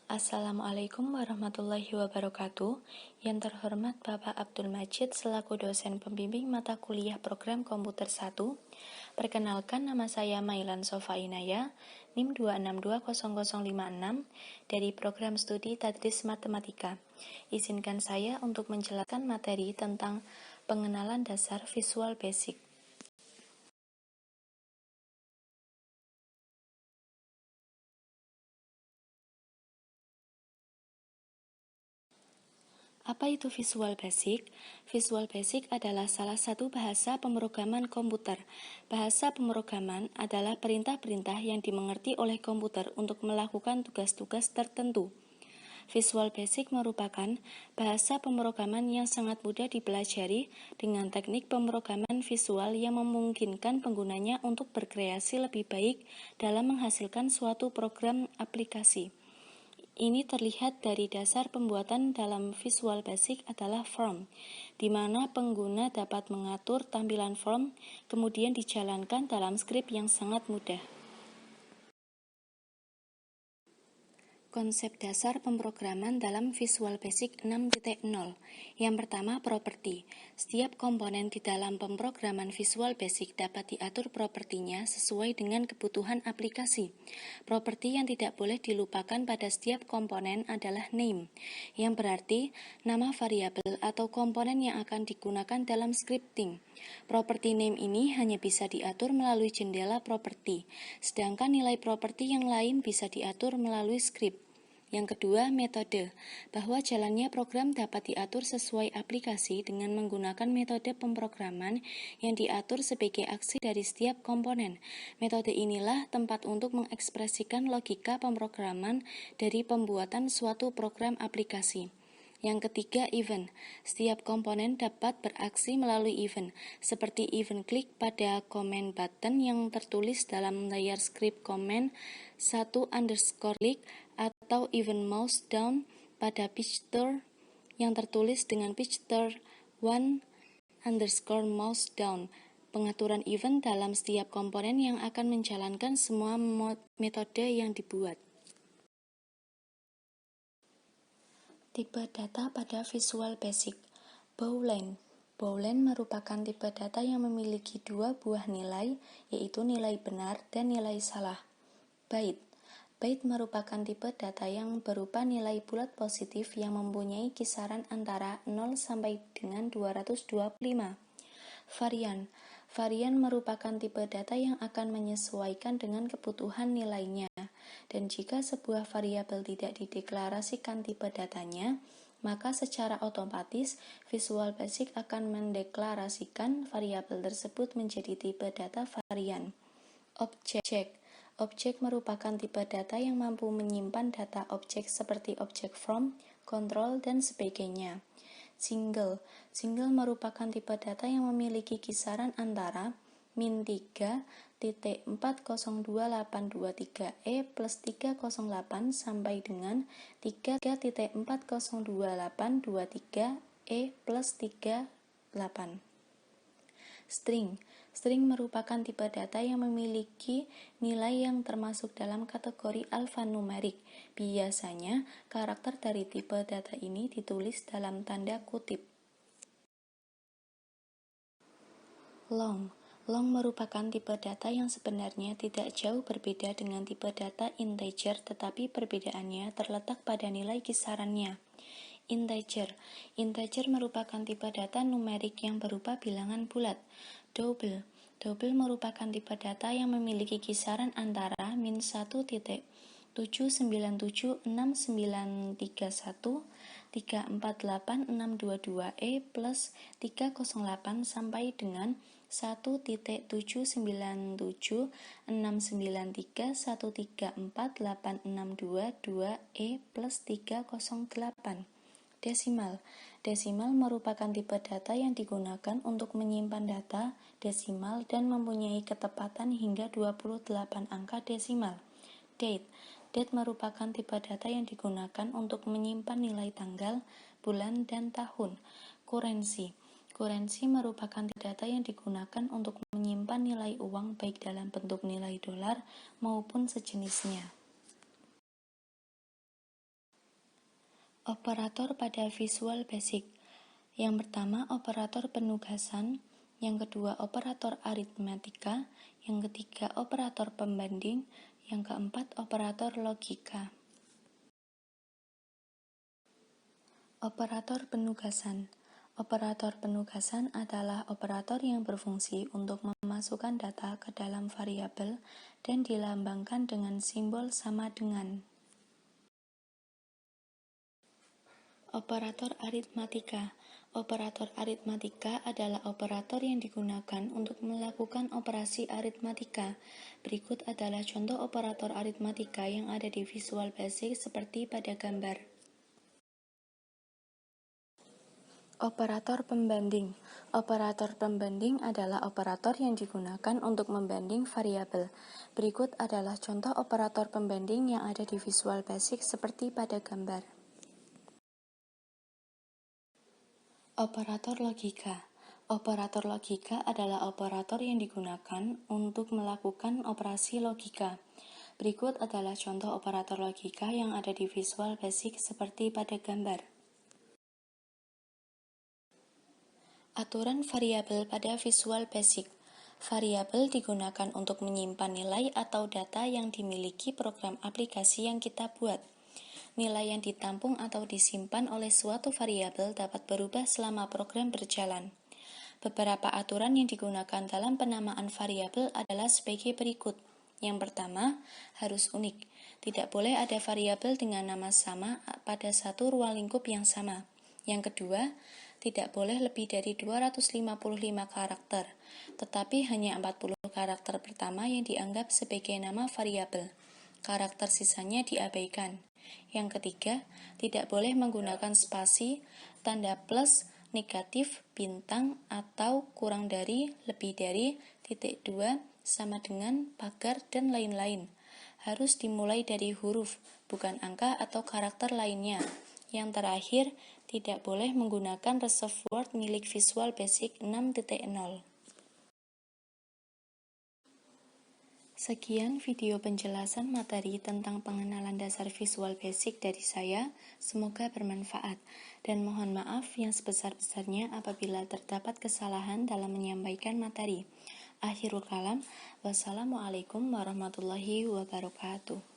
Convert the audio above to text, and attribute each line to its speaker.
Speaker 1: Assalamualaikum warahmatullahi wabarakatuh. Yang terhormat Bapak Abdul Majid selaku dosen pembimbing mata kuliah program komputer 1. Perkenalkan, nama saya Mailan Sofa Inaya, NIM 2620056 dari program studi Tadris Matematika. Izinkan saya untuk menjelaskan materi tentang pengenalan dasar Visual Basic. Apa itu Visual Basic? Visual Basic adalah salah satu bahasa pemrograman komputer. Bahasa pemrograman adalah perintah-perintah yang dimengerti oleh komputer untuk melakukan tugas-tugas tertentu. Visual Basic merupakan bahasa pemrograman yang sangat mudah dipelajari dengan teknik pemrograman visual yang memungkinkan penggunanya untuk berkreasi lebih baik dalam menghasilkan suatu program aplikasi. Ini terlihat dari dasar pembuatan dalam Visual Basic adalah form, di mana pengguna dapat mengatur tampilan form, kemudian dijalankan dalam skrip yang sangat mudah. Konsep dasar pemrograman dalam Visual Basic 6.0. Yang pertama, properti. Setiap komponen di dalam pemrograman Visual Basic dapat diatur propertinya sesuai dengan kebutuhan aplikasi. Properti yang tidak boleh dilupakan pada setiap komponen adalah name, yang berarti nama variabel atau komponen yang akan digunakan dalam scripting. Properti name ini hanya bisa diatur melalui jendela properti, sedangkan nilai properti yang lain bisa diatur melalui script. Yang kedua, metode, bahwa jalannya program dapat diatur sesuai aplikasi dengan menggunakan metode pemrograman yang diatur sebagai aksi dari setiap komponen. Metode inilah tempat untuk mengekspresikan logika pemrograman dari pembuatan suatu program aplikasi. Yang ketiga, event. Setiap komponen dapat beraksi melalui event, seperti event klik pada command button yang tertulis dalam layar script command 1_click atau event mouse down pada picture yang tertulis dengan picture 1_mouse down. Pengaturan event dalam setiap komponen yang akan menjalankan semua metode yang dibuat. Tipe data pada Visual Basic. Boolean. Boolean merupakan tipe data yang memiliki dua buah nilai, yaitu nilai benar dan nilai salah. Byte. Byte merupakan tipe data yang berupa nilai bulat positif yang mempunyai kisaran antara 0 sampai dengan 225. Varian. Varian merupakan tipe data yang akan menyesuaikan dengan kebutuhan nilainya, dan jika sebuah variabel tidak dideklarasikan tipe datanya, maka secara otomatis Visual Basic akan mendeklarasikan variabel tersebut menjadi tipe data varian. Objek. Objek merupakan tipe data yang mampu menyimpan data objek seperti objek from, control, dan sebagainya. Single. Single merupakan tipe data yang memiliki kisaran antara -3.402.823E plus 308 sampai dengan 3.402.823E plus 38. String. String merupakan tipe data yang memiliki nilai yang termasuk dalam kategori alfanumerik. Biasanya, karakter dari tipe data ini ditulis dalam tanda kutip. Long. Long merupakan tipe data yang sebenarnya tidak jauh berbeda dengan tipe data integer, tetapi perbedaannya terletak pada nilai kisarannya. Integer. Integer merupakan tipe data numerik yang berupa bilangan bulat. Double. Double merupakan tipe data yang memiliki kisaran antara -1.7976931 348.622E plus 308 sampai dengan 1.7976931348622E plus 308. Desimal. Desimal merupakan tipe data yang digunakan untuk menyimpan data desimal dan mempunyai ketepatan hingga 28 angka desimal. Date. Date merupakan tipe data yang digunakan untuk menyimpan nilai tanggal, bulan, dan tahun. Kurensi. Kurensi merupakan tipe data yang digunakan untuk menyimpan nilai uang baik dalam bentuk nilai dolar maupun sejenisnya. Operator pada Visual Basic. Yang pertama, operator penugasan. Yang kedua, operator aritmatika. Yang ketiga, operator pembanding. Yang keempat, operator logika. Operator penugasan. Operator penugasan adalah operator yang berfungsi untuk memasukkan data ke dalam variabel dan dilambangkan dengan simbol sama dengan. Operator aritmatika. Operator aritmatika adalah operator yang digunakan untuk melakukan operasi aritmatika. Berikut adalah contoh operator aritmatika yang ada di Visual Basic seperti pada gambar. Operator pembanding. Operator pembanding adalah operator yang digunakan untuk membanding variabel. Berikut adalah contoh operator pembanding yang ada di Visual Basic seperti pada gambar. Operator logika. Operator logika adalah operator yang digunakan untuk melakukan operasi logika. Berikut adalah contoh operator logika yang ada di Visual Basic seperti pada gambar. Aturan variabel pada Visual Basic. Variabel digunakan untuk menyimpan nilai atau data yang dimiliki program aplikasi yang kita buat. Nilai yang ditampung atau disimpan oleh suatu variabel dapat berubah selama program berjalan. Beberapa aturan yang digunakan dalam penamaan variabel adalah sebagai berikut. Yang pertama, harus unik. Tidak boleh ada variabel dengan nama sama pada satu ruang lingkup yang sama. Yang kedua, tidak boleh lebih dari 255 karakter, tetapi hanya 40 karakter pertama yang dianggap sebagai nama variabel. Karakter sisanya diabaikan. Yang ketiga, tidak boleh menggunakan spasi, tanda plus, negatif, bintang, atau kurang dari, lebih dari, titik 2, sama dengan, pagar, dan lain-lain. Harus dimulai dari huruf, bukan angka atau karakter lainnya. Yang terakhir, tidak boleh menggunakan reserved word milik Visual Basic 6.0. Sekian video penjelasan materi tentang pengenalan dasar Visual Basic dari saya. Semoga bermanfaat. Dan mohon maaf yang sebesar-besarnya apabila terdapat kesalahan dalam menyampaikan materi. Akhirul kalam. Wassalamualaikum warahmatullahi wabarakatuh.